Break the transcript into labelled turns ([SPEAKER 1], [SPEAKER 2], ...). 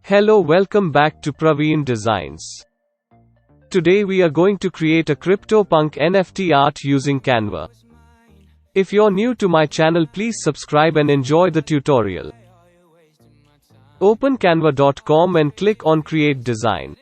[SPEAKER 1] Hello, welcome back to Praveen Designs. Today we are going to create a Crypto Punk NFT art using Canva. If you're new to my channel, please subscribe and enjoy the tutorial. Open canva.com and click on Create Design.